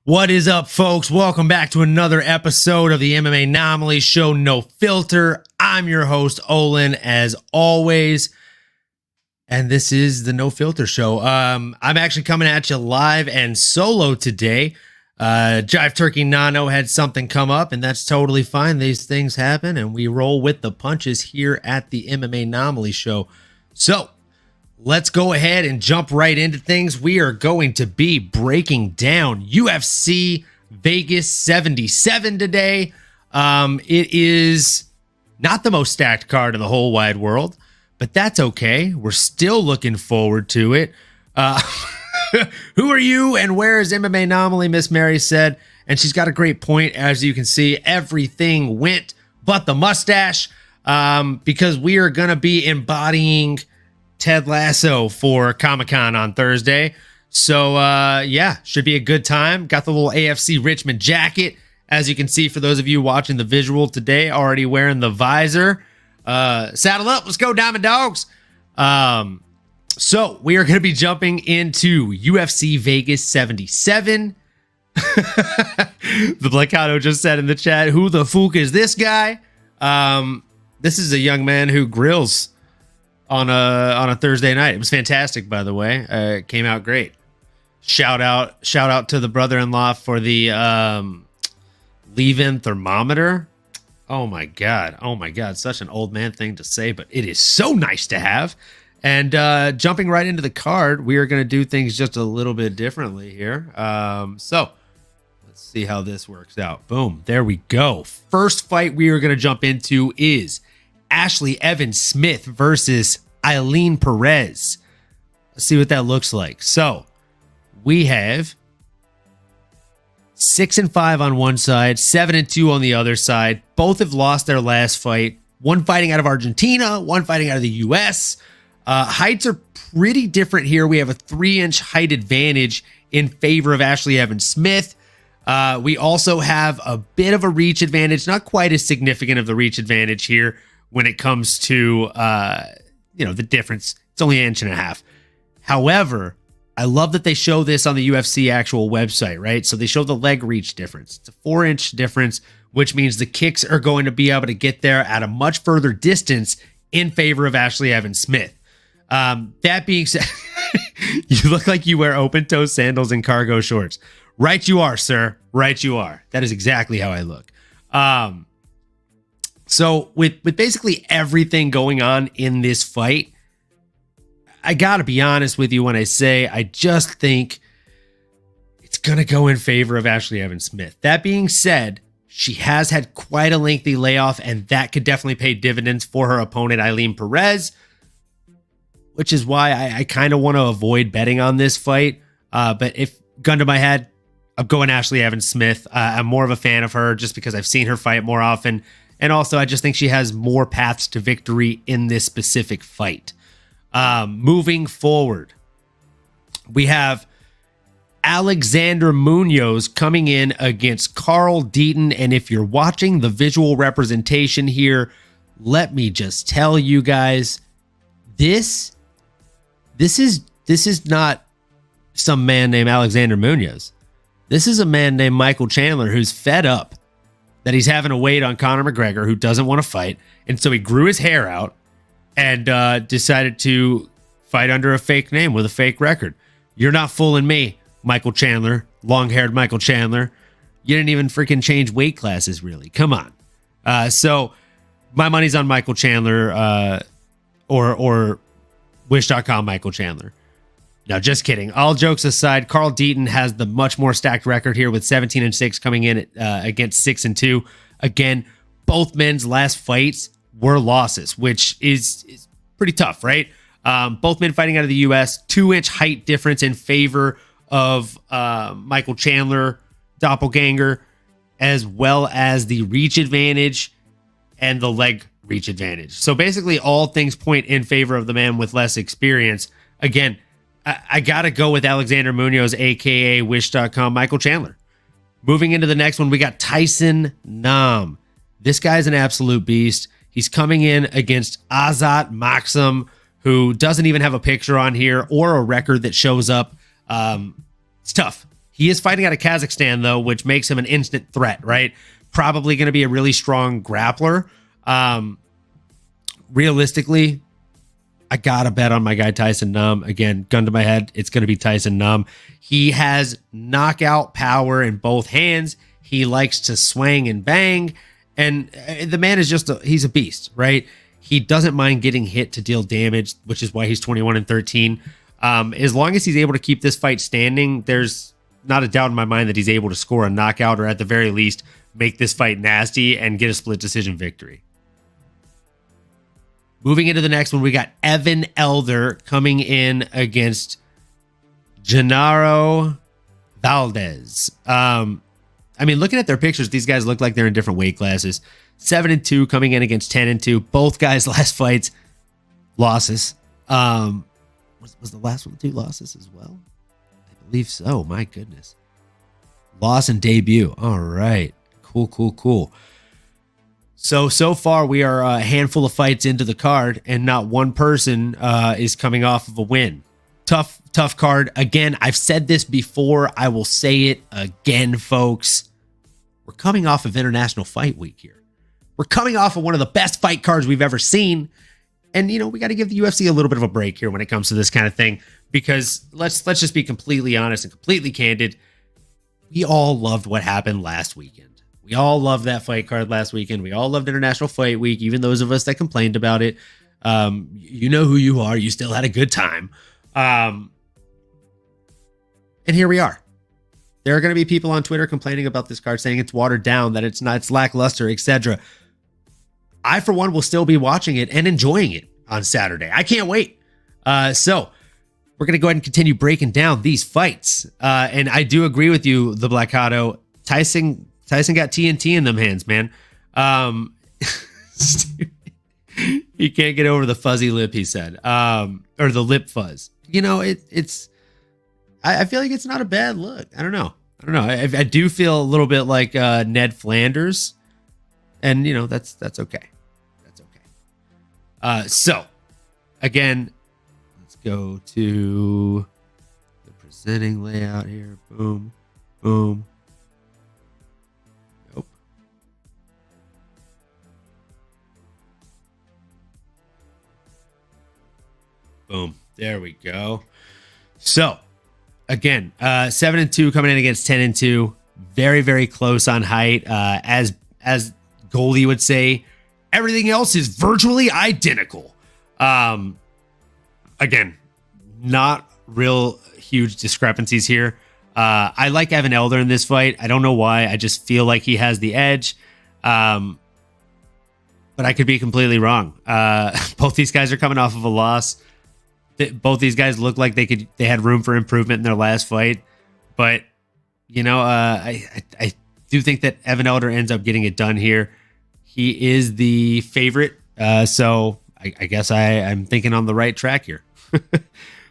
What is up, folks? Welcome back to another episode of the MMAnomaly Show, No Filter. I'm your host, Olin, as always, and this is the No Filter Show. I'm actually coming at you live and solo today. Jive Turkey Nano had something come up, and that's totally fine. These things happen, and we roll with the punches here at the MMAnomaly Show. So, let's go ahead and jump right into things. We are going to be breaking down UFC Vegas 77 today. It is not the most stacked card in the whole wide world, but that's okay. We're still looking forward to it. Who are you and where is MMAnomaly, Miss Mary said. And she's got a great point. As you can see, everything went but the mustache, because we are going to be embodying Ted Lasso for Comic-Con on Thursday. So, yeah, should be a good time. Got the little AFC Richmond jacket. As you can see, for those of you watching the visual today, already wearing the visor. Saddle up. Let's go, Diamond Dogs. So, we are going to be jumping into UFC Vegas 77. The Blackado just said in the chat, who the fuck is this guy? This is a young man who grills on a Thursday night. It was fantastic, by the way. It came out great. Shout out to the brother-in-law for the leave-in thermometer. Oh my god, such an old man thing to say, but it is so nice to have. And jumping right into the card, we are going to do things just a little bit differently here. So let's see how this works out. Boom, there we go. First fight we are going to jump into is Ashley Evans Smith versus Eileen Perez. Let's see what that looks like. So we have 6-5 on one side, 7-2 on the other side. Both have lost their last fight. One fighting out of Argentina, one fighting out of the US. Heights are pretty different here. We have a 3-inch height advantage in favor of Ashley Evans Smith. We also have a bit of a reach advantage, not quite as significant of the reach advantage here when it comes to, the difference. It's only 1.5 inches. However, I love that they show this on the UFC actual website, right? So they show the leg reach difference. It's a 4-inch difference, which means the kicks are going to be able to get there at a much further distance in favor of Ashley Evans Smith. That being said, you look like you wear open-toe sandals and cargo shorts. Right you are, sir. Right you are. That is exactly how I look. So with basically everything going on in this fight, I gotta be honest with you when I say I just think it's gonna go in favor of Ashley Evans Smith. That being said, she has had quite a lengthy layoff, and that could definitely pay dividends for her opponent, Eileen Perez, which is why I kind of want to avoid betting on this fight. But if gun to my head, I'm going Ashley Evans Smith. I'm more of a fan of her just because I've seen her fight more often. And also, I just think she has more paths to victory in this specific fight. Moving forward, we have Alexander Munoz coming in against Carl Deaton. And if you're watching the visual representation here, let me just tell you guys, this is not some man named Alexander Munoz. This is a man named Michael Chandler who's fed up that he's having to wait on Conor McGregor, who doesn't want to fight. And so he grew his hair out and decided to fight under a fake name with a fake record. You're not fooling me, Michael Chandler, long-haired Michael Chandler. You didn't even freaking change weight classes, really. Come on. So my money's on Michael Chandler or Wish.com Michael Chandler. No, just kidding. All jokes aside, Carl Deaton has the much more stacked record here with 17-6 coming in against 6-2. Again, both men's last fights were losses, which is pretty tough, right? Both men fighting out of the U.S., 2-inch height difference in favor of Michael Chandler, doppelganger, as well as the reach advantage and the leg reach advantage. So basically all things point in favor of the man with less experience. Again, I got to go with Alexander Munoz, a.k.a. Wish.com Michael Chandler. Moving into the next one, we got Tyson Nam. This guy's an absolute beast. He's coming in against Azat Maksum, who doesn't even have a picture on here or a record that shows up. It's tough. He is fighting out of Kazakhstan, though, which makes him an instant threat, right? Probably going to be a really strong grappler. Realistically, I got to bet on my guy Tyson Nam. Again, gun to my head, it's going to be Tyson Nam. He has knockout power in both hands. He likes to swing and bang. And the man is he's a beast, right? He doesn't mind getting hit to deal damage, which is why he's 21-13. As long as he's able to keep this fight standing, there's not a doubt in my mind that he's able to score a knockout, or at the very least, make this fight nasty and get a split decision victory. Moving into the next one, we got Evan Elder coming in against Genaro Valdez. I mean, looking at their pictures, these guys look like they're in different weight classes. 7-2 coming in against 10-2. Both guys' last fights, losses. Was the last one 2 losses as well? I believe so. My goodness. Loss and debut. All right. Cool. So far we are a handful of fights into the card, and not one person is coming off of a win. Tough card. Again, I've said this before. I will say it again, folks. We're coming off of International Fight Week here. We're coming off of one of the best fight cards we've ever seen. And, we got to give the UFC a little bit of a break here when it comes to this kind of thing, because let's just be completely honest and completely candid. We all loved what happened last weekend. We all loved that fight card last weekend. We all loved International Fight Week, even those of us that complained about it. You know who you are. You still had a good time. And here we are. There are going to be people on Twitter complaining about this card, saying it's watered down, that it's lackluster, etc. I, for one, will still be watching it and enjoying it on Saturday. I can't wait. So we're going to go ahead and continue breaking down these fights. And I do agree with you, the Blackado. Tyson got TNT in them hands, man. He can't get over the fuzzy lip, he said. Or the lip fuzz. I feel like it's not a bad look. I don't know. I do feel a little bit like Ned Flanders, and that's okay. That's okay. So again, let's go to the presenting layout here. Boom. Nope. Boom. There we go. So again, 7-2 coming in against 10-2. Very, very close on height. As Goldie would say, everything else is virtually identical. Again, not real huge discrepancies here. I like Evan Elder in this fight. I don't know why. I just feel like he has the edge. But I could be completely wrong. Both these guys are coming off of a loss. Both these guys look like they had room for improvement in their last fight, but I do think that Evan Elder ends up getting it done here. He is the favorite, so I guess I'm thinking on the right track here.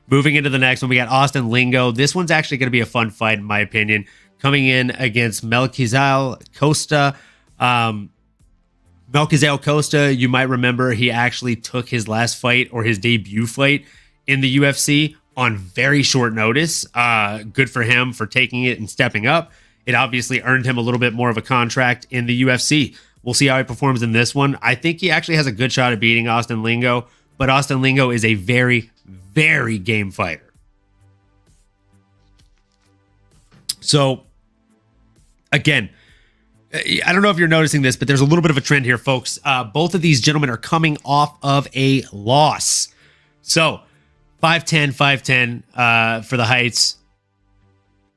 Moving into the next one, we got Austin Lingo. This one's actually going to be a fun fight, in my opinion, coming in against Melquizael Costa. Melquizael Costa, you might remember, he actually took his last fight, or his debut fight, in the UFC on very short notice. Good for him for taking it and stepping up. It obviously earned him a little bit more of a contract in the UFC. We'll see how he performs in this one. I think he actually has a good shot at beating Austin Lingo, but Austin Lingo is a very, very game fighter. So, again, I don't know if you're noticing this, but there's a little bit of a trend here, folks. Both of these gentlemen are coming off of a loss. So, 5'10", for the heights.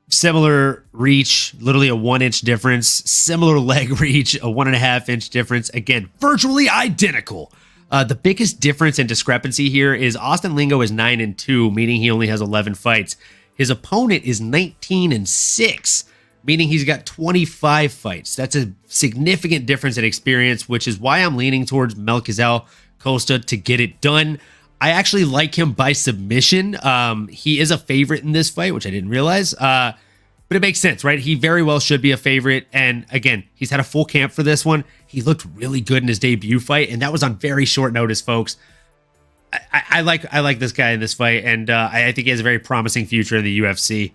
Similar reach, literally a 1-inch difference. Similar leg reach, a 1.5-inch difference. Again, virtually identical. The biggest difference and discrepancy here is Austin Lingo is 9-2, meaning he only has 11 fights. His opponent is 19-6, meaning he's got 25 fights. That's a significant difference in experience, which is why I'm leaning towards Melquizael Costa to get it done. I actually like him by submission. He is a favorite in this fight, which I didn't realize. But it makes sense, right? He very well should be a favorite. And again, he's had a full camp for this one. He looked really good in his debut fight, and that was on very short notice, folks. I like this guy in this fight, and I think he has a very promising future in the UFC.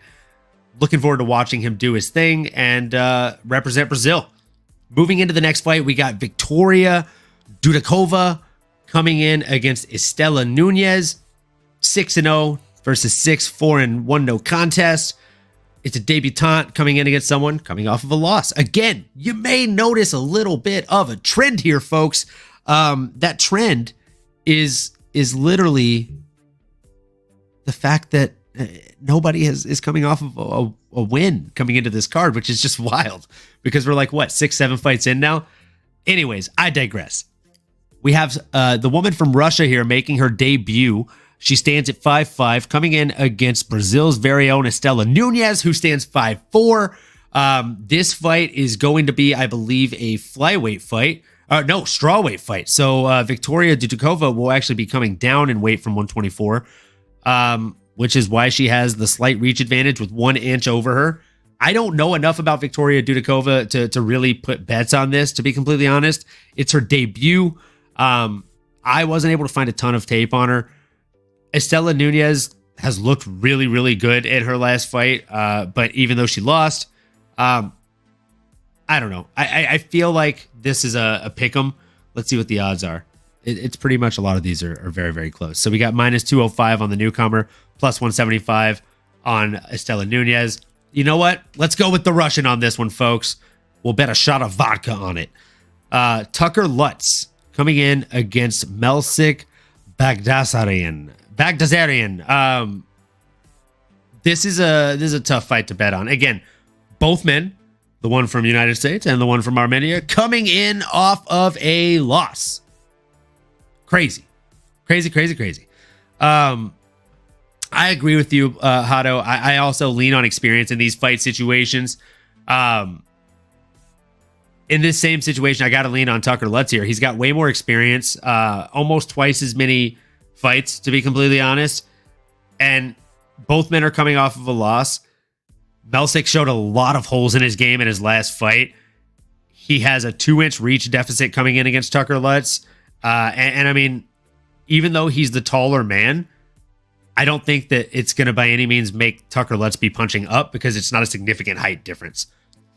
Looking forward to watching him do his thing and represent Brazil. Moving into the next fight, we got Victoria Dudakova coming in against Estela Nunez. 6-0 versus 6-4-1 no contest. It's a debutante coming in against someone coming off of a loss. Again, you may notice a little bit of a trend here, folks. That trend is literally the fact that nobody is coming off of a win coming into this card, which is just wild because we're like, what, 6-7 fights in now? Anyways, I digress. We have the woman from Russia here making her debut. She stands at 5'5", coming in against Brazil's very own Estela Nunez, who stands 5'4". This fight is going to be, I believe, a flyweight fight. No, strawweight fight. So Victoria Dudakova will actually be coming down in weight from 124, which is why she has the slight reach advantage with 1 inch over her. I don't know enough about Victoria Dudakova to really put bets on this, to be completely honest. It's her debut. I wasn't able to find a ton of tape on her. Estela Nunez has looked really, really good in her last fight, but even though she lost, I don't know. I feel like this is a pick'em. Let's see what the odds are. It's pretty much a lot of these are very, very close. So we got minus 205 on the newcomer, plus 175 on Estela Nunez. You know what? Let's go with the Russian on this one, folks. We'll bet a shot of vodka on it. Tucker Lutz coming in against Melsik Bagdasaryan. This is a tough fight to bet on. Again, both men, the one from United States and the one from Armenia, coming in off of a loss. Crazy. I agree with you, Hato. I also lean on experience in these fight situations. In this same situation, I got to lean on Tucker Lutz here. He's got way more experience, almost twice as many fights, to be completely honest. And both men are coming off of a loss. Melsik showed a lot of holes in his game in his last fight. He has a 2-inch reach deficit coming in against Tucker Lutz. And I mean, even though he's the taller man, I don't think that it's going to by any means make Tucker Lutz be punching up because it's not a significant height difference.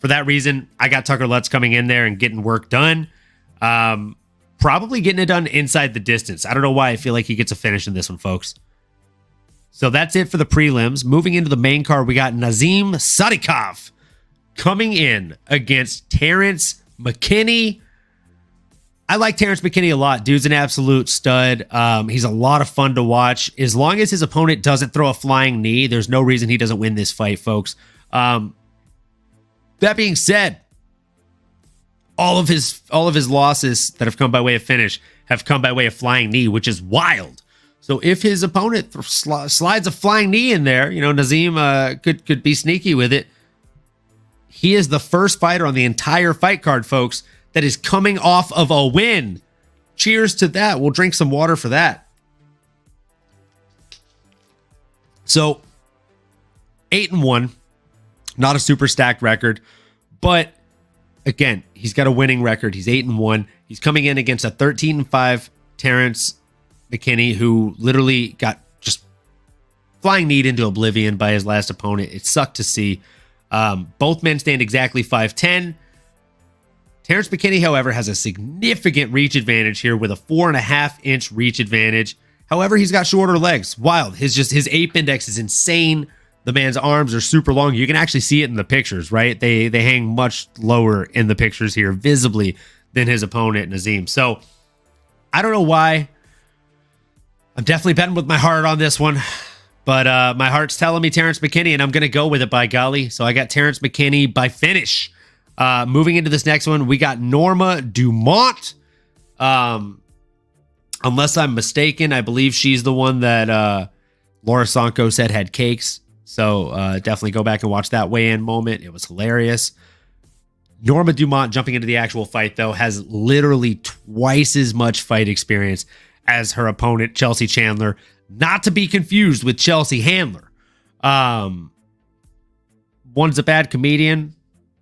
For that reason, I got Tucker Lutz coming in there and getting work done. Probably getting it done inside the distance. I don't know why I feel like he gets a finish in this one, folks. So that's it for the prelims. Moving into the main card, we got Nazim Sadikov coming in against Terrence McKinney. I like Terrence McKinney a lot. Dude's an absolute stud. He's a lot of fun to watch. As long as his opponent doesn't throw a flying knee, there's no reason he doesn't win this fight, folks. That being said, all of his losses that have come by way of finish have come by way of flying knee, which is wild. So if his opponent slides a flying knee in there, you know, Nazim could be sneaky with it. He is the first fighter on the entire fight card, folks, that is coming off of a win. Cheers to that. We'll drink some water for that. So 8-1, not a super stacked record, but again, he's got a winning record. He's 8-1. He's coming in against a 13-5 Terrence McKinney, who literally got just flying kneed into oblivion by his last opponent. It sucked to see. Both men stand exactly 5'10". Terrence McKinney, however, has a significant reach advantage here with a 4.5-inch reach advantage. However, he's got shorter legs. Wild. His ape index is insane. The man's arms are super long. You can actually see it in the pictures, right? They hang much lower in the pictures here, visibly, than his opponent, Nazim. So, I don't know why. I'm definitely betting with my heart on this one. But my heart's telling me Terrence McKinney, and I'm going to go with it, by golly. So, I got Terrence McKinney by finish. Moving into this next one, we got Norma Dumont. Unless I'm mistaken, I believe she's the one that Laura Sanko said had cakes. So definitely go back and watch that weigh-in moment. It was hilarious. Norma Dumont, jumping into the actual fight, though, has literally twice as much fight experience as her opponent, Chelsea Chandler. Not to be confused with Chelsea Handler. One's a bad comedian.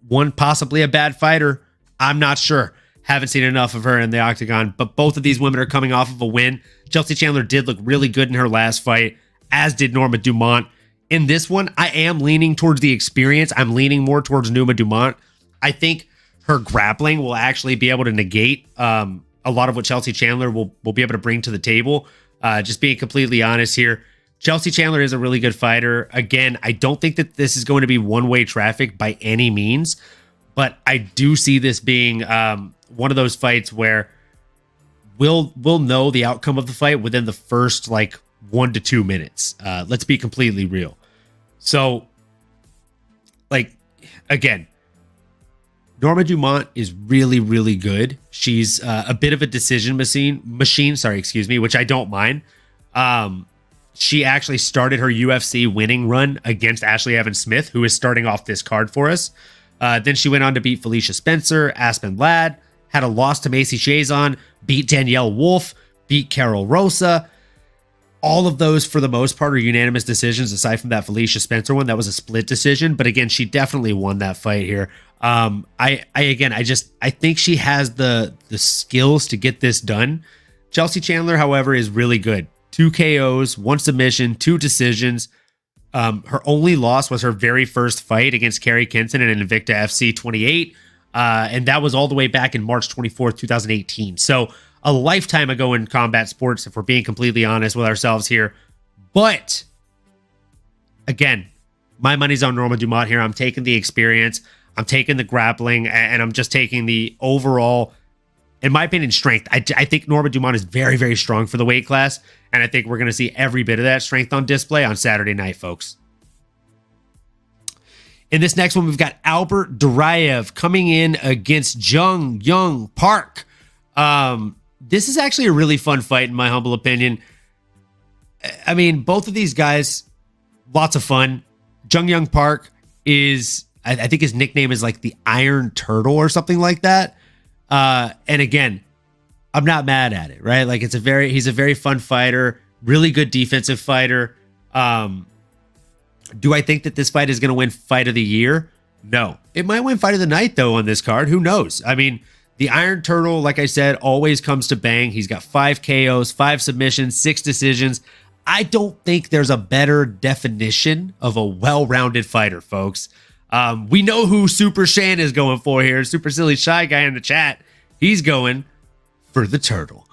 One possibly a bad fighter. I'm not sure. Haven't seen enough of her in the octagon, but both of these women are coming off of a win. Chelsea Chandler did look really good in her last fight, as did Norma Dumont. In this one, I am leaning towards the experience. I'm leaning more towards Numa Dumont. I think her grappling will actually be able to negate a lot of what Chelsea Chandler will be able to bring to the table. Just being completely honest here, Chelsea Chandler is a really good fighter. Again, I don't think that this is going to be one-way traffic by any means, but I do see this being one of those fights where we'll know the outcome of the fight within the first 1 to 2 minutes. Let's be completely real. So, again, Norma Dumont is really, really good. She's a bit of a decision machine, which I don't mind. She actually started her UFC winning run against Ashley Evans Smith, who is starting off this card for us. Then she went on to beat Felicia Spencer, Aspen Ladd, had a loss to Macy Chiasson, beat Danielle Wolfe, beat Carol Rosa. All of those, for the most part, are unanimous decisions, aside from that Felicia Spencer one. That was a split decision. But again, she definitely won that fight here. I think she has the skills to get this done. Chelsea Chandler, however, is really good. 2 KOs, 1 submission, 2 decisions. Her only loss was her very first fight against Carrie Kenton in Invicta FC 28. And that was all the way back in March 24th, 2018. So a lifetime ago in combat sports, if we're being completely honest with ourselves here. But again, my money's on Norma Dumont here. I'm taking the experience. I'm taking the grappling, and I'm just taking the overall, in my opinion, strength. I think Norma Dumont is very, very strong for the weight class, and I think we're going to see every bit of that strength on display on Saturday night, folks. In this next one, we've got Albert Duraev coming in against Jung Young Park. This is actually a really fun fight, in my humble opinion. I mean, both of these guys, lots of fun. Jung Young Park is, I think his nickname is the Iron Turtle or something like that. And again, I'm not mad at it, right? He's a very fun fighter, really good defensive fighter. Do I think that this fight is going to win Fight of the Year? No. It might win Fight of the Night, though, on this card. Who knows? I mean, the Iron Turtle, like I said, always comes to bang. He's got 5 KOs, 5 submissions, 6 decisions. I don't think there's a better definition of a well-rounded fighter, folks. We know who Super Shan is going for here. Super Silly Shy Guy in the chat. He's going for the Turtle.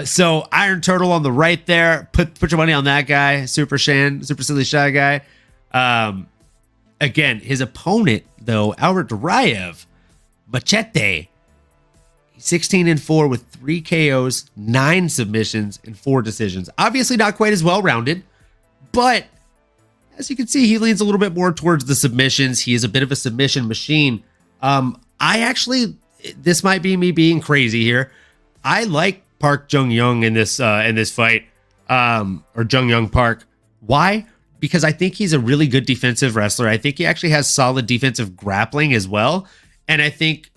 So Iron Turtle on the right there. Put your money on that guy. Super Shan, Super Silly Shy Guy. Again, his opponent, though, Albert Duraev, Machete, 16-4 with 3 KOs, 9 submissions, and 4 decisions. Obviously not quite as well-rounded, but as you can see, he leans a little bit more towards the submissions. He is a bit of a submission machine. This might be me being crazy here. I like Park Jung Young in this fight, or Jung Young Park. Why? Because I think he's a really good defensive wrestler. I think he actually has solid defensive grappling as well. And I think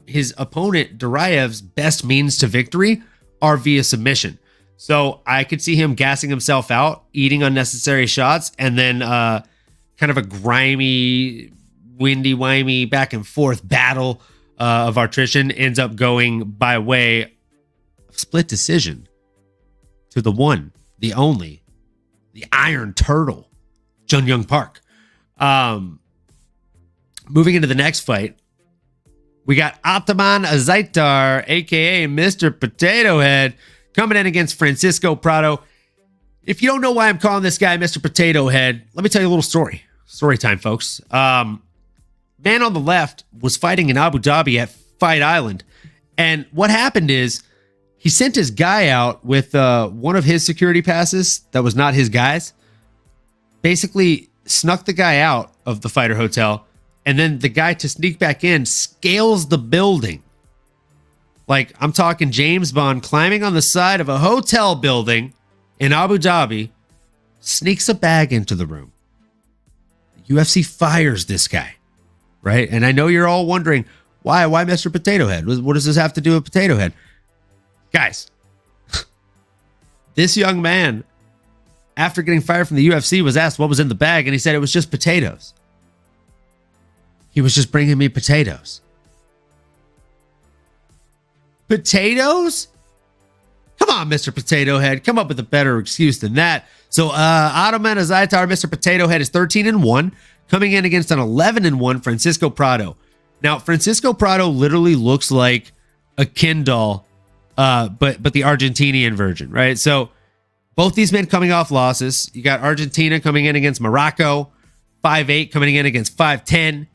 his opponent, Duraev's best means to victory are via submission. So I could see him gassing himself out, eating unnecessary shots, and then kind of a grimy, windy-wimey back and forth battle of attrition ends up going by way of split decision to the one, the only, the Iron Turtle, Jung Young Park. Moving into the next fight, we got Ataman Azaitar, a.k.a. Mr. Potato Head, coming in against Francisco Prado. If you don't know why I'm calling this guy Mr. Potato Head, let me tell you a little story. Story time, folks. Man on the left was fighting in Abu Dhabi at Fight Island. And what happened is he sent his guy out with one of his security passes that was not his guy's. Basically snuck the guy out of the fighter hotel. And then the guy, to sneak back in, scales the building. I'm talking James Bond climbing on the side of a hotel building in Abu Dhabi, sneaks a bag into the room. UFC fires this guy, right? And I know you're all wondering, why Mr. Potato Head? What does this have to do with Potato Head? Guys, this young man, after getting fired from the UFC, was asked what was in the bag, and he said it was just potatoes. He was just bringing me potatoes. Potatoes? Come on, Mr. Potato Head. Come up with a better excuse than that. So Ottoman Azaitar, Mr. Potato Head, is 13-1, coming in against an 11-1 Francisco Prado. Now, Francisco Prado literally looks like a Ken doll, but the Argentinian version, right? So both these men coming off losses. You got Argentina coming in against Morocco, 5'8", coming in against 5'10".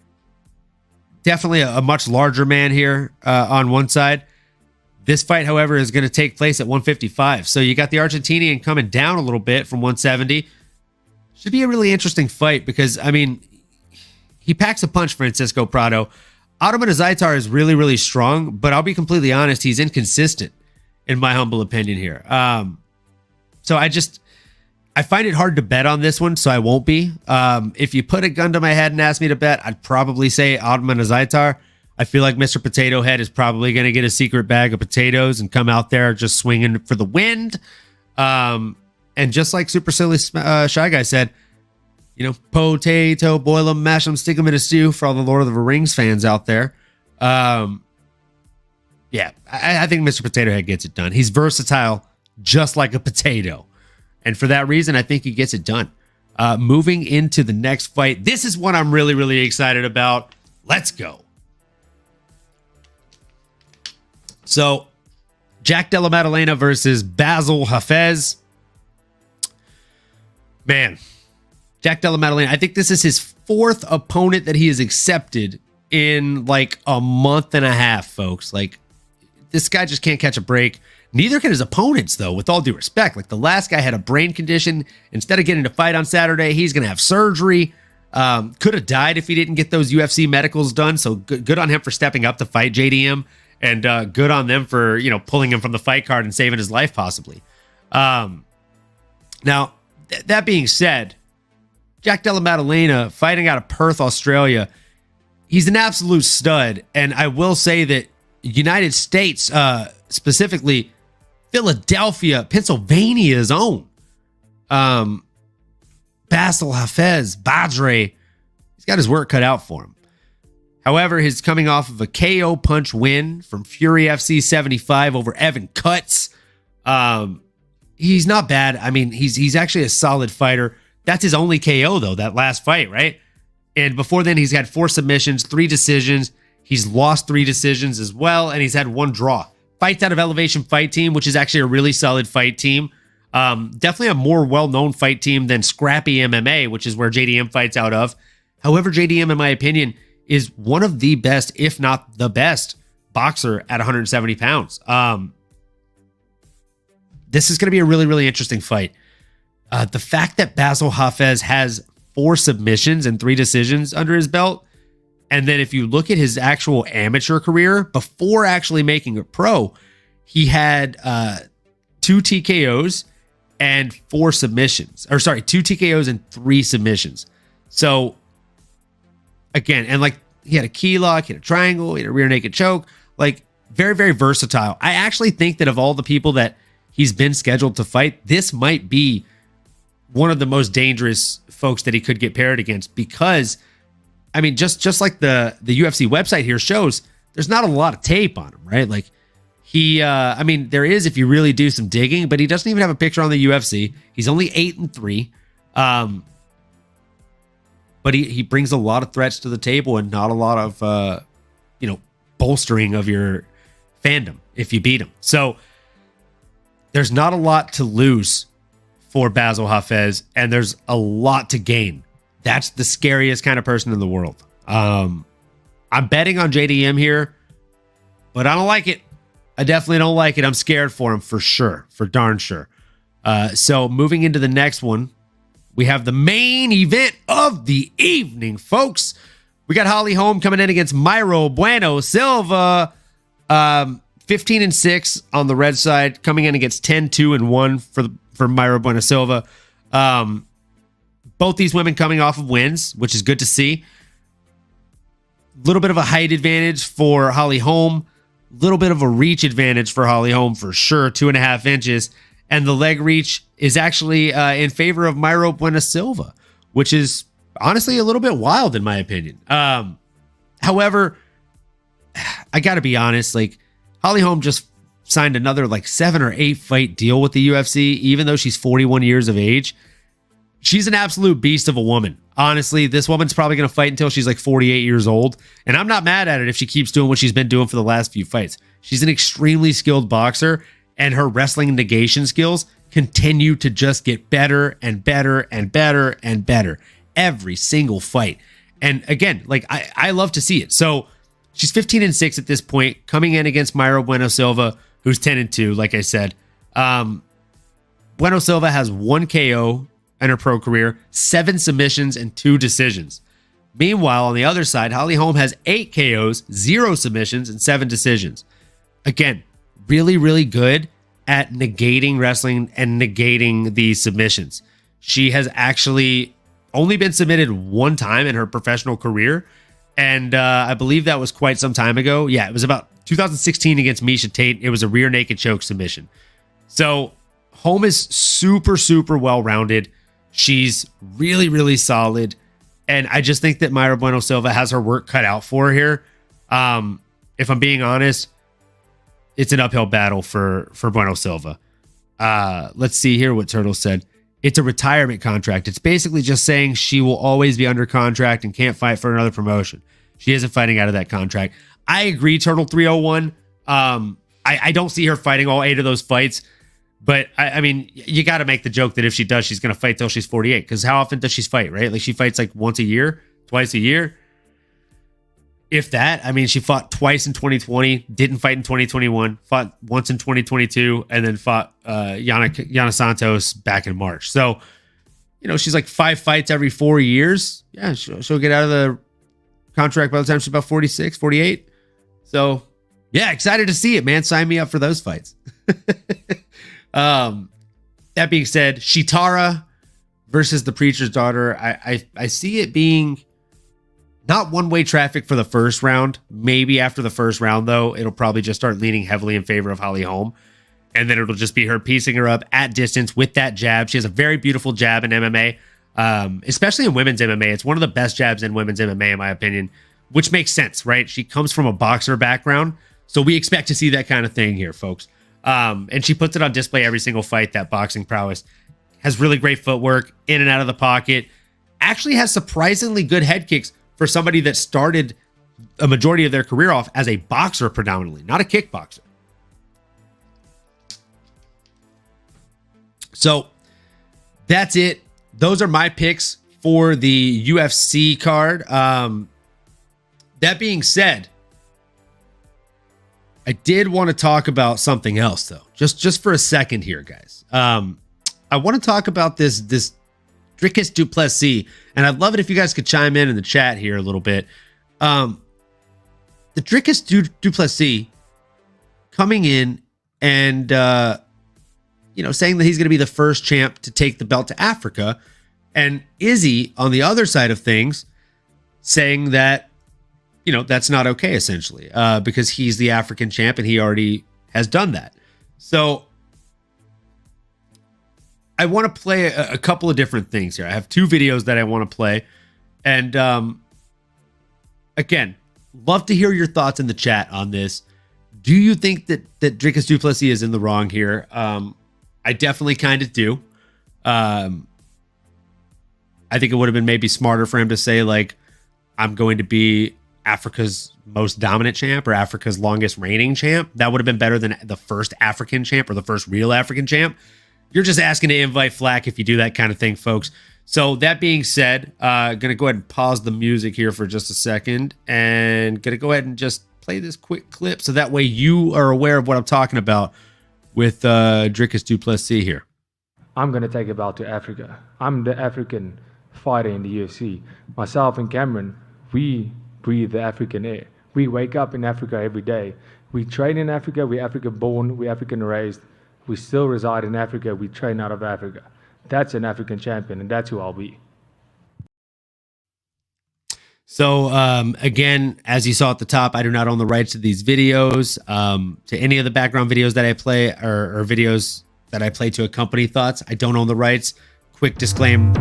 Definitely a much larger man here on one side. This fight, however, is going to take place at 155. So you got the Argentinian coming down a little bit from 170. Should be a really interesting fight because, I mean, he packs a punch, Francisco Prado. Ottoman Azaitar is really, really strong, but I'll be completely honest, he's inconsistent, in my humble opinion here. So I find it hard to bet on this one, so I won't be. If you put a gun to my head and ask me to bet, I'd probably say Ottoman Azaitar. I feel like Mr. Potato Head is probably going to get a secret bag of potatoes and come out there just swinging for the wind. And just like Super Silly Shy Guy said, you know, potato, boil them, mash them, stick them in a stew for all the Lord of the Rings fans out there. Yeah, I think Mr. Potato Head gets it done. He's versatile, just like a potato. And for that reason, I think he gets it done. Moving into the next fight. This is one I'm really, really excited about. Let's go. So, Jack Della Maddalena versus Basil Hafez. Man, Jack Della Maddalena, I think this is his fourth opponent that he has accepted in like a month and a half, folks. Like, this guy just can't catch a break. Neither can his opponents, though, with all due respect. Like, the last guy had a brain condition. Instead of getting to fight on Saturday, he's going to have surgery. Could have died if he didn't get those UFC medicals done. So good on him for stepping up to fight JDM. And good on them for, you know, pulling him from the fight card and saving his life, possibly. Now, that being said, Jack Della Maddalena, fighting out of Perth, Australia, he's an absolute stud. And I will say that United States, specifically Philadelphia, Pennsylvania's own, Basil Hafez, Badre, he's got his work cut out for him. However, he's coming off of a KO punch win from Fury FC 75 over Evan Cutts. He's not bad. I mean, he's actually a solid fighter. That's his only KO, though, that last fight, right? And before then, he's had 4 submissions, 3 decisions. He's lost 3 decisions as well, and he's had 1 draw. Fights out of Elevation Fight Team, which is actually a really solid fight team. Definitely a more well-known fight team than Scrappy MMA, which is where JDM fights out of. However, JDM, in my opinion, is one of the best, if not the best, boxer at 170 pounds. This is going to be a really, really interesting fight. The fact that Basil Hafez has 4 submissions and 3 decisions under his belt, and then if you look at his actual amateur career, before actually making a pro, he had 2 TKOs and 4 submissions. Or sorry, 2 TKOs and 3 submissions. So, again, and like he had a key lock, he had a triangle, he had a rear naked choke, like very, very versatile. I actually think that of all the people that he's been scheduled to fight, this might be one of the most dangerous folks that he could get paired against because, I mean, just like the UFC website here shows, there's not a lot of tape on him, right? Like he, I mean, there is if you really do some digging, but he doesn't even have a picture on the UFC. He's only 8-3. But he brings a lot of threats to the table and not a lot of, bolstering of your fandom if you beat him. So there's not a lot to lose for Basil Hafez, and there's a lot to gain. That's the scariest kind of person in the world. I'm betting on JDM here, but I don't like it. I definitely don't like it. I'm scared for him for sure, for darn sure. So moving into the next one, we have the main event of the evening, folks. We got Holly Holm coming in against Mayro Bueno Silva. 15-6 on the red side, coming in against 10-2-1 for Mayro Bueno Silva. Both these women coming off of wins, which is good to see. A little bit of a height advantage for Holly Holm. A little bit of a reach advantage for Holly Holm for sure, 2.5 inches. And the leg reach is actually in favor of Mayro Bueno Silva, which is honestly a little bit wild in my opinion. However, I got to be honest, like Holly Holm just signed another like 7 or 8 fight deal with the UFC, even though she's 41 years of age. She's an absolute beast of a woman. Honestly, this woman's probably going to fight until she's like 48 years old. And I'm not mad at it if she keeps doing what she's been doing for the last few fights. She's an extremely skilled boxer, and her wrestling negation skills continue to just get better and better and better and better every single fight. And again, like I love to see it. So she's 15-6 at this point, coming in against Mayra Bueno Silva, who's 10-2, like I said. Bueno Silva has 1 KO in her pro career, 7 submissions, and 2 decisions. Meanwhile, on the other side, Holly Holm has 8 KOs, 0 submissions, and 7 decisions. Again, really, really good at negating wrestling and negating the submissions. She has actually only been submitted 1 time in her professional career, and I believe that was quite some time ago. Yeah, it was about 2016 against Miesha Tate. It was a rear naked choke submission. So Holm is super, super well-rounded. She's really, really solid. And I just think that Mayra Bueno Silva has her work cut out for her here. If I'm being honest, it's an uphill battle for Bueno Silva. Let's see here what Turtle said. It's a retirement contract. It's basically just saying she will always be under contract and can't fight for another promotion. She isn't fighting out of that contract. I agree, Turtle 301. I don't see her fighting all 8 of those fights. But, I mean, you got to make the joke that if she does, she's going to fight till she's 48. Because how often does she fight, right? Like, she fights like once a year, twice a year. If that. I mean, she fought twice in 2020, didn't fight in 2021, fought once in 2022, and then fought Yana Santos back in March. So, you know, she's like 5 fights every 4 years. Yeah, she'll get out of the contract by the time she's about 46, 48. So, yeah, excited to see it, man. Sign me up for those fights. That being said, Shitara versus the Preacher's Daughter. I see it being not one-way traffic for the first round. Maybe after the first round, though, it'll probably just start leaning heavily in favor of Holly Holm. And then it'll just be her piecing her up at distance with that jab. She has a very beautiful jab in MMA, especially in women's MMA. It's one of the best jabs in women's MMA, in my opinion, which makes sense, right? She comes from a boxer background, so we expect to see that kind of thing here, folks. And she puts it on display every single fight, that boxing prowess. Has really great footwork, in and out of the pocket. Actually has surprisingly good head kicks for somebody that started a majority of their career off as a boxer predominantly, not a kickboxer. So that's it. Those are my picks for the UFC card. That being said, I did want to talk about something else, though, just for a second here, guys. I want to talk about this Dricus du Plessis, and I'd love it if you guys could chime in the chat here a little bit. The Dricus du Plessis coming in and saying that he's going to be the first champ to take the belt to Africa, and Izzy on the other side of things saying that that's not okay, essentially, because he's the African champ and he already has done that. So I want to play a couple of different things here. I have 2 videos that I want to play. And again, love to hear your thoughts in the chat on this. Do you think that Dricus du Plessis is in the wrong here? I definitely kind of do. I think it would have been maybe smarter for him to say, like, I'm going to be Africa's most dominant champ or Africa's longest reigning champ. That would have been better than the first African champ or the first real African champ. You're just asking to invite flack if you do that kind of thing, folks. So that being said, gonna go ahead and pause the music here for just a second and gonna go ahead and just play this quick clip so that way you are aware of what I'm talking about with Dricus du Plessis here. I'm gonna take a belt to Africa. I'm the African fighter in the UFC. Myself and Cameron, we breathe the African air. We wake up in Africa every day. We train in Africa. We're African born. We're African raised. We still reside in Africa. We train out of Africa. That's an African champion, and that's who I'll be. So, again, as you saw at the top, I do not own the rights to these videos. To any of the background videos that I play or videos that I play to accompany thoughts, I don't own the rights. Quick disclaimer.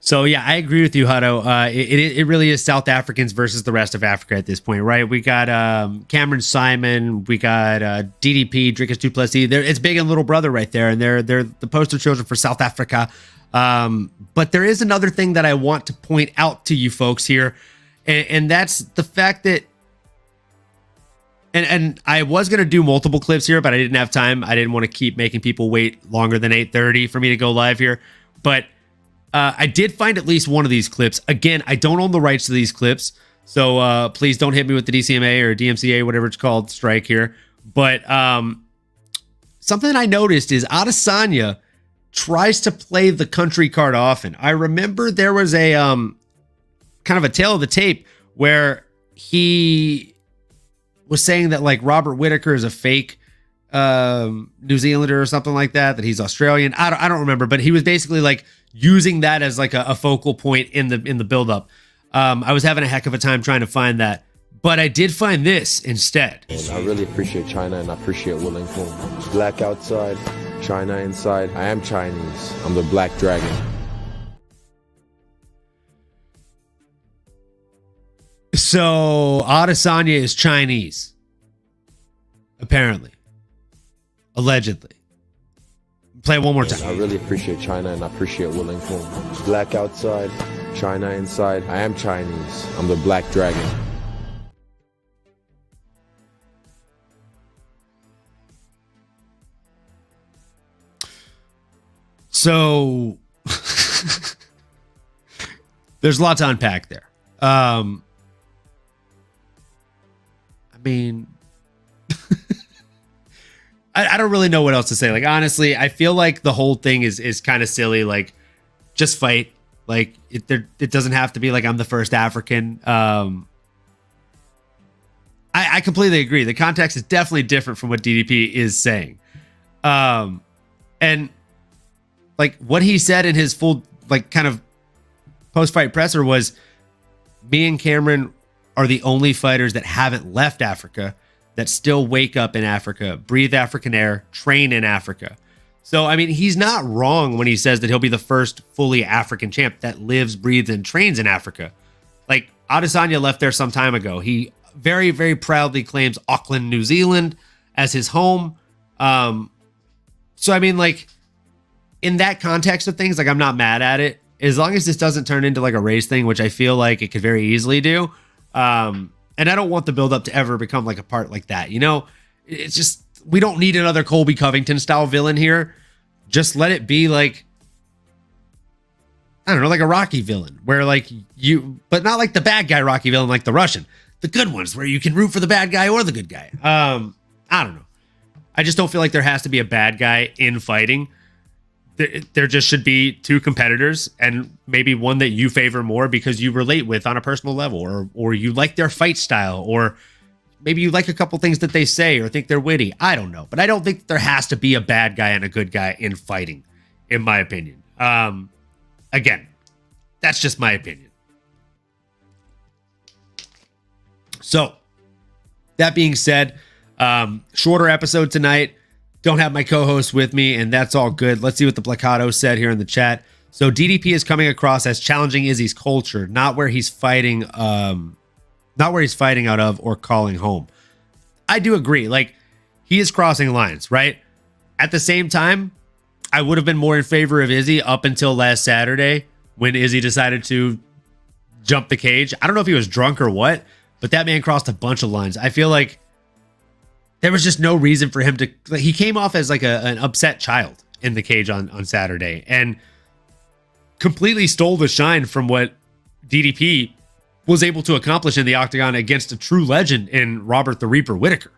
So yeah, I agree with you, Hutto. It really is South Africans versus the rest of Africa at this point, right? We got Cameron Simon, we got DDP, Drickus Du Plessis. It's Big and Little Brother right there, and they're the poster children for South Africa. But there is another thing that I want to point out to you folks here, and that's the fact that. And I was going to do multiple clips here, but I didn't have time. I didn't want to keep making people wait longer than 8:30 for me to go live here. But I did find at least one of these clips. Again, I don't own the rights to these clips, so please don't hit me with the DCMA or DMCA, whatever it's called, strike here. But something I noticed is Adesanya tries to play the country card often. I remember there was a kind of a tail of the tape where he was saying that like Robert Whittaker is a fake New Zealander or something like that he's Australian. I don't remember, but he was basically like using that as like a focal point in the buildup. I was having a heck of a time trying to find that, but I did find this instead. And I really appreciate China and I appreciate Willing Home. Black outside, China inside. I am Chinese. I'm the Black Dragon. So Adesanya is Chinese, apparently, allegedly. Play it one more time. I really appreciate China and I appreciate Willing Home. Black outside, China inside. I am Chinese. I'm the Black Dragon. So there's a lot to unpack there. I mean, I don't really know what else to say. Like, honestly, I feel like the whole thing is kind of silly. Like, just fight. Like, it doesn't have to be like I'm the first African. I completely agree. The context is definitely different from what DDP is saying. And like what he said in his full, like, kind of post-fight presser was, me and Cameron are the only fighters that haven't left Africa, that still wake up in Africa, breathe African air, train in Africa. So, I mean, he's not wrong when he says that he'll be the first fully African champ that lives, breathes, and trains in Africa. Like, Adesanya left there some time ago. He very, very proudly claims Auckland, New Zealand as his home. So, I mean, like, in that context of things, like, I'm not mad at it. As long as this doesn't turn into like a race thing, which I feel like it could very easily do. And I don't want the buildup to ever become like a part like that. You know, it's just, we don't need another Colby Covington style villain here. Just let it be like, I don't know, like a Rocky villain where like but not like the bad guy Rocky villain, like the Russian, the good ones where you can root for the bad guy or the good guy. I don't know. I just don't feel like there has to be a bad guy in fighting. There just should be two competitors and maybe one that you favor more because you relate with on a personal level, or you like their fight style, or maybe you like a couple things that they say or think they're witty. I don't know, but I don't think there has to be a bad guy and a good guy in fighting, in my opinion. Again, that's just my opinion. So that being said, shorter episode tonight. Don't have my co-host with me, and that's all good. Let's see what the Placado said here in the chat. So DDP is coming across as challenging Izzy's culture, not where he's fighting out of or calling home. I do agree. Like, he is crossing lines, right? At the same time, I would have been more in favor of Izzy up until last Saturday when Izzy decided to jump the cage. I don't know if he was drunk or what, but that man crossed a bunch of lines. I feel like there was just no reason for him to, like, he came off as like an upset child in the cage on Saturday and completely stole the shine from what DDP was able to accomplish in the octagon against a true legend in Robert the Reaper Whittaker.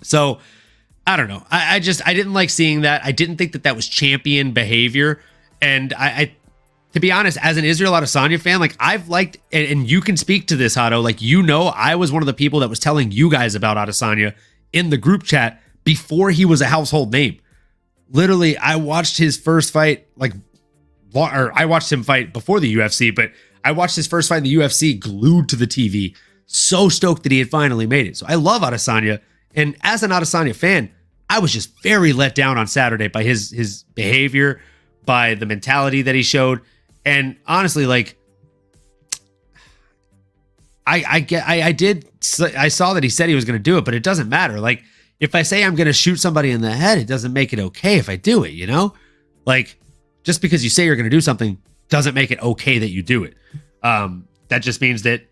So I don't know. I didn't like seeing that. I didn't think that was champion behavior. And I to be honest, as an Israel Adesanya fan, like, I've liked, and you can speak to this, Hato, like, you know, I was one of the people that was telling you guys about Adesanya in the group chat before he was a household name. Literally, I watched his first fight, I watched him fight before the UFC, but I watched his first fight in the UFC glued to the TV. So stoked that he had finally made it. So I love Adesanya. And as an Adesanya fan, I was just very let down on Saturday by his behavior, by the mentality that he showed. And honestly, like, I saw that he said he was going to do it, but it doesn't matter. Like, if I say I'm going to shoot somebody in the head, it doesn't make it okay if I do it, you know? Like, just because you say you're going to do something doesn't make it okay that you do it. That just means that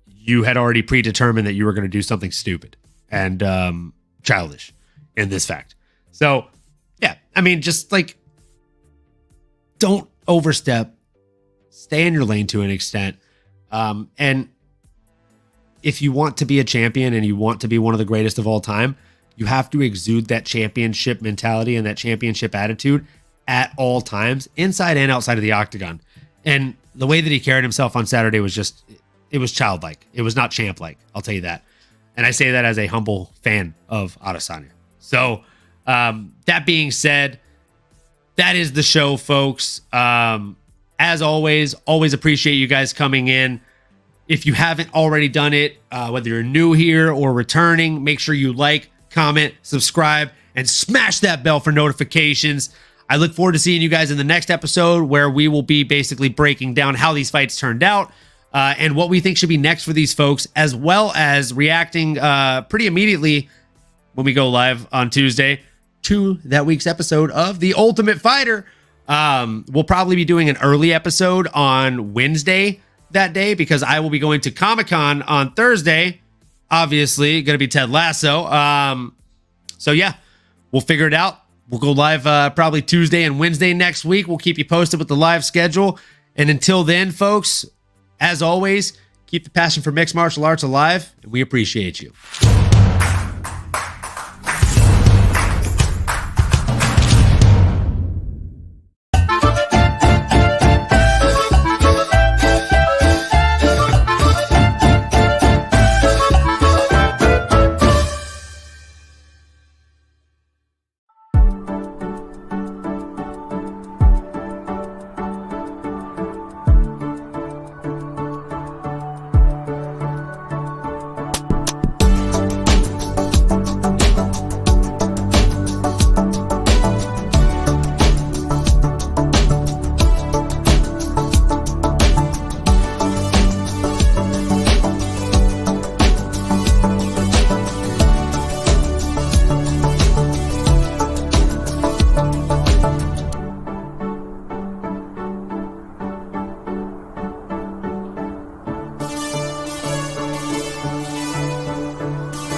you had already predetermined that you were going to do something stupid and childish in this fact. So, yeah, I mean, just like, don't overstep, stay in your lane to an extent. And if you want to be a champion and you want to be one of the greatest of all time, you have to exude that championship mentality and that championship attitude at all times, inside and outside of the octagon. And the way that he carried himself on Saturday was just, it was childlike. It was not champ-like, I'll tell you that. And I say that as a humble fan of Adesanya. So, that being said, that is the show, folks. As always appreciate you guys coming in. If you haven't already done it, whether you're new here or returning, make sure you like, comment, subscribe, and smash that bell for notifications. I look forward to seeing you guys in the next episode, where we will be basically breaking down how these fights turned out and what we think should be next for these folks, as well as reacting pretty immediately when we go live on Tuesday to that week's episode of The Ultimate Fighter. We'll probably be doing an early episode on Wednesday that day, because I will be going to Comic-Con on Thursday. Obviously, going to be Ted Lasso. So yeah, we'll figure it out. We'll go live probably Tuesday and Wednesday next week. We'll keep you posted with the live schedule. And until then, folks, as always, keep the passion for mixed martial arts alive, and we appreciate you.